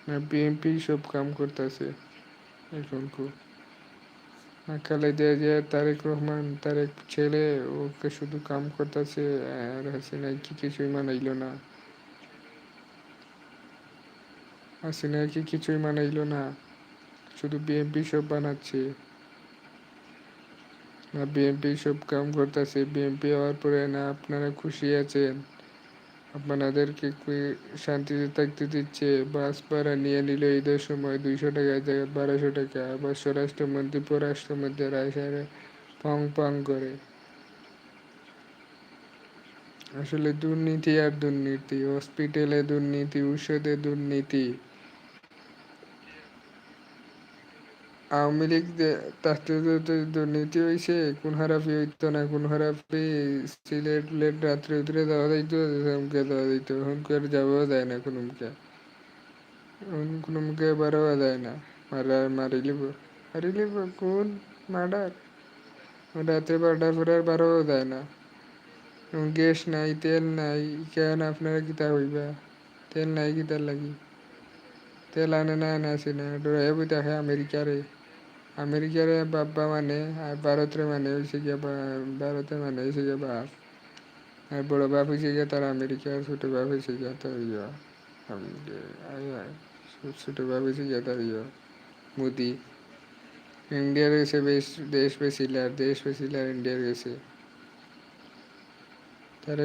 না বিএনপি সব কাম করতেছে এখন খুব। খালেদা জিয়া, তারেক রহমান, তারেক ছেলে, ওকে শুধু কাম করতেছে। আর হাসিনা কি কিছুই মানাইলো না। হাসিনা কি কিছুই মানাইলো না, শুধু বিএনপি সব বানাচ্ছে। না বিএনপি সব কাম করতেছে, বিএনপি হওয়ার পরে না আপনারা খুশি আছেন? আপনাদেরকে শান্তিতে থাকতে দিচ্ছে? বাস ভাড়া নিয়ে নিল ঈদের সময় 200 টাকা জায়গায় 1200 টাকা। আবার স্বরাষ্ট্রমন্ত্রী পররাষ্ট্রমন্ত্রীরা এসে পং পং করে। আসলে দুর্নীতি আর দুর্নীতি, হসপিটালে দুর্নীতি, ঔষধে দুর্নীতি। আওয়ামী লীগ তাতে দুর্নীতি হয়েছে, কোন হারাফি হইতো না, কোন হারাফি সিলেট টিলেট রাত্রে উতরে দেওয়া যাইতো, হুমকে দেওয়া যাইতো। হুমকে আর যাওয়া যায় না কোনো মুখে, কোনো মুখে বাড়াওয়া যায় না। মারি লিব কোন মার্ডার, রাত্রে 12টার পরে আর বাড়াও যায় না। গ্যাস নাই, তেল নাই, কেন আপনারা কিতা হইবা? তেল নাই কিতার লাগি? তেল আনে না আনে আসে না, ডরাই বইতে হয় আমেরিকারে। আমেরিকারে বাব্বা মানে, আর ভারতের মানে হয়েছে গিয়া ভারতের মানে হয়েছে গিয়া বাপ। আর বড় বাপ হয়েছে গিয়া তার আমেরিকা, ছোট বাপ হয়েছে গিয়া তার ছোট বাপ হয়েছে গিয়া তার মোদি। ইন্ডিয়ার গেছে দেশ বেচিলে, আর দেশ বেচিলে আর ইন্ডিয়ার গেছে। তার